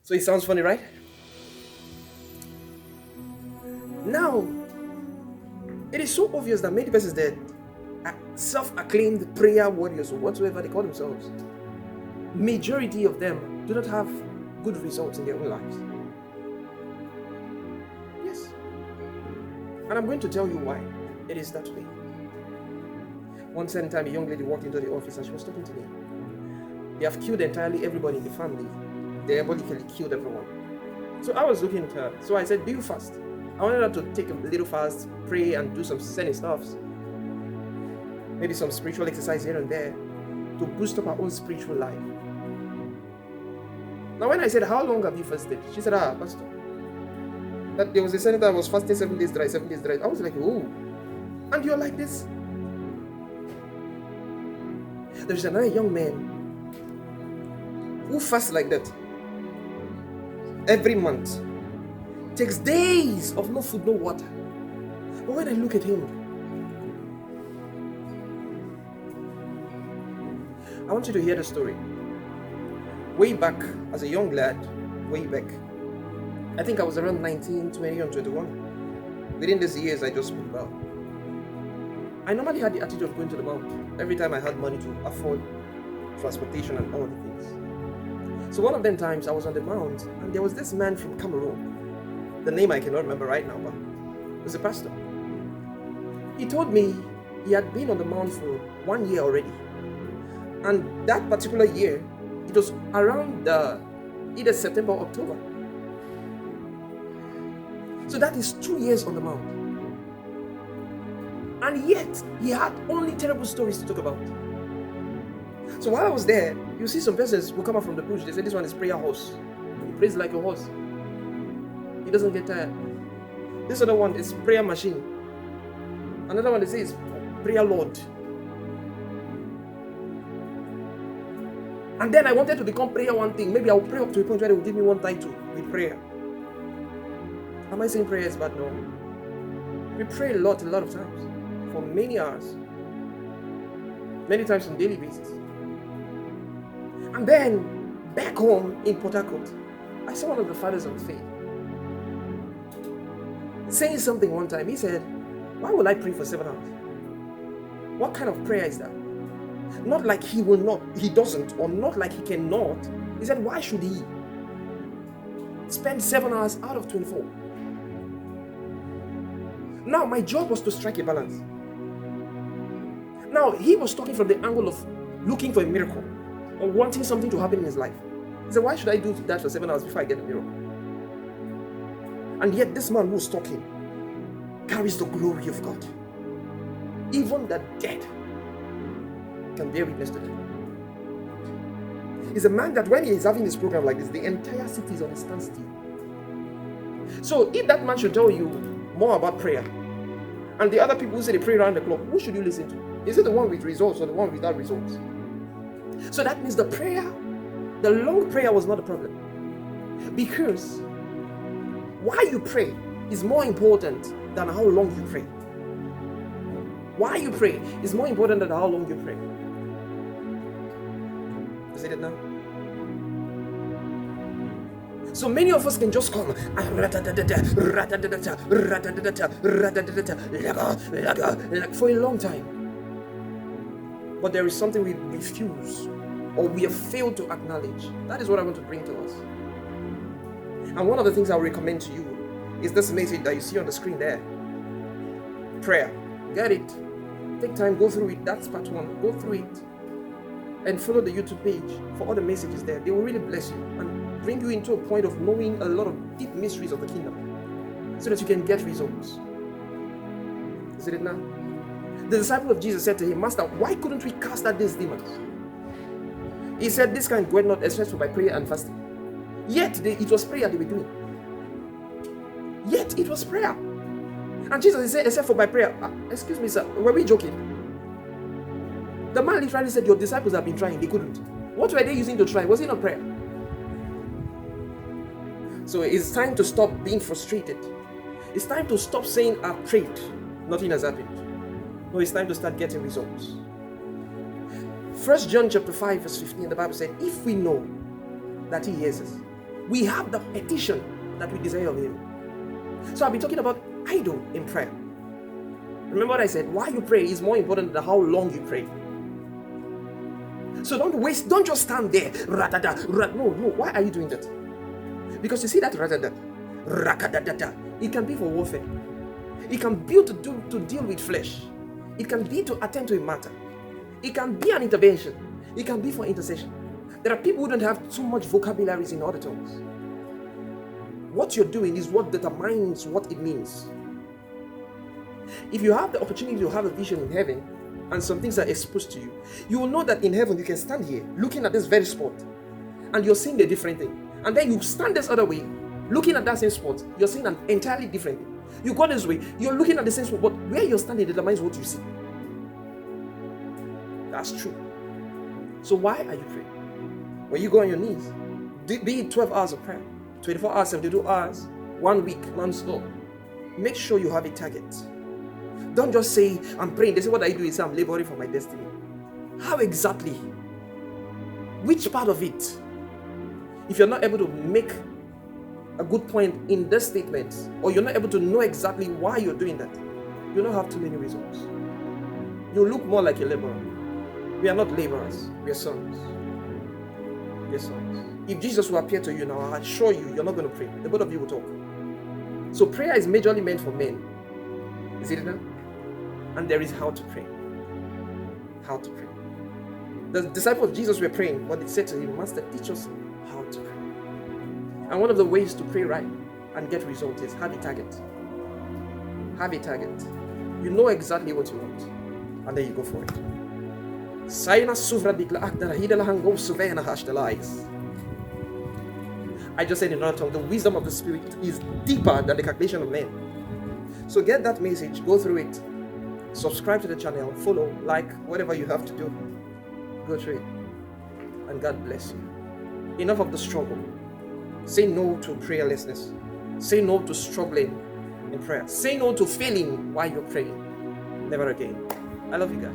So it sounds funny, right? Now, it is so obvious that many persons that are self-acclaimed prayer warriors or whatsoever they call themselves, majority of them do not have good results in their own lives. Yes. And I'm going to tell you why it is that way. One certain time, a young lady walked into the office and she was talking to me. They have killed entirely everybody in the family. They diabolically killed everyone. So I was looking at her. So I said, do you fast? I wanted her to take a little fast, pray, and do some certain stuffs. Maybe some spiritual exercise here and there to boost up her own spiritual life. Now, when I said, how long have you fasted? She said, Pastor, that there was a senator that was fasting 7 days dry, 7 days dry. I was like, oh, and you're like this? There's another young man who fasts like that every month, takes days of no food, no water. But when I look at him, I want you to hear the story. Way back, as a young lad, way back, I think I was around 19, 20, and 21. Within these years I just spoke about, I normally had the attitude of going to the mount every time I had money to afford transportation and all the things. So one of them times I was on the mount and there was this man from Cameroon. The name I cannot remember right now, but he was a pastor. He told me he had been on the mount for 1 year already. And that particular year, it was around either September or October. So that is 2 years on the mount. And yet, he had only terrible stories to talk about. So while I was there, you see some persons who come out from the bush. They say this one is prayer horse. He prays like a horse. He doesn't get tired. This other one is prayer machine. Another one they say is prayer lord. And then I wanted to become prayer one thing. Maybe I'll pray up to a point where they will give me one title with prayer. Am I saying prayer is bad? No. We pray a lot of times. For many hours. Many times on a daily basis. And then, back home in Port Harcourt, I saw one of the fathers of the faith saying something one time. He said, why will I pray for 7 hours? What kind of prayer is that? Not like he will not, he doesn't, or not like he cannot. He said, why should he spend 7 hours out of 24? Now, my job was to strike a balance. Now, he was talking from the angle of looking for a miracle or wanting something to happen in his life. He said, why should I do that for 7 hours before I get a miracle? And yet, this man who's talking carries the glory of God. Even the dead can bear witness to them. He's a man that when he is having his program like this, the entire city is on a standstill. So if that man should tell you more about prayer, and the other people who say they pray around the clock, who should you listen to? Is it the one with results or the one without results? So that means the long prayer was not a problem. Because why you pray is more important than how long you pray. Why you pray is more important than how long you pray. You see it now? So many of us can just come for a long time. But there is something we refuse or we have failed to acknowledge. That is what I want to bring to us. And one of the things I'll recommend to you is this message that you see on the screen there. Prayer. Get it. Take time, go through it. That's part 1. Go through it. And follow the YouTube page for all the messages there. They will really bless you and bring you into a point of knowing a lot of deep mysteries of the kingdom so that you can get results. Is it now? The disciple of Jesus said to him, Master, why couldn't we cast out these demons? He said, this kind goeth not except for by prayer and fasting. Yet it was prayer they were doing. Yet it was prayer. And Jesus said, except for by prayer. Excuse me, sir, were we joking? The man literally said, your disciples have been trying, they couldn't. What were they using to try? Was it not prayer? So it's time to stop being frustrated. It's time to stop saying, I've prayed, nothing has happened. No, it's time to start getting results. 1 John chapter 5 verse 15, the Bible said, if we know that he hears us, We have the petition that we desire of Him. So I'll be talking about idol in prayer. Remember what I said? Why you pray is more important than how long you pray. So don't just stand there. No. Why are you doing that? Because you see that it can be for warfare. It can be to deal with flesh. It can be to attend to a matter. It can be an intervention. It can be for intercession. There are people who don't have too much vocabularies in other tongues. What you're doing is what determines what it means. If you have the opportunity to have a vision in heaven and some things are exposed to you, you will know that in heaven you can stand here looking at this very spot and you're seeing a different thing. And then you stand this other way, looking at that same spot, you're seeing an entirely different thing. You go this way, you're looking at the same spot, but where you're standing determines what you see. That's true. So why are you praying? When you go on your knees, be it 12 hours of prayer, 24 hours, 72 hours, 1 week, non-stop. Make sure you have a target. Don't just say, I'm praying. They say, what I do is I'm laboring for my destiny. How exactly? Which part of it? If you're not able to make a good point in this statement, or you're not able to know exactly why you're doing that, you'll not have too many results. You look more like a laborer. We are not laborers, we are sons. We are sons. If Jesus will appear to you now, I assure you, you're not going to pray. The both of you will talk. So prayer is majorly meant for men. Is it enough? And there is how to pray. How to pray. The disciples of Jesus were praying, but they said to him, Master, teach us how to pray. And one of the ways to pray right and get results is have a target. Have a target. You know exactly what you want, and then you go for it. I just said in another tongue, the wisdom of the Spirit is deeper than the calculation of men. So get that message, go through it, subscribe to the channel, follow, like, whatever you have to do. Go through it. And God bless you. Enough of the struggle. Say no to prayerlessness. Say no to struggling in prayer. Say no to failing while you're praying. Never again. I love you guys.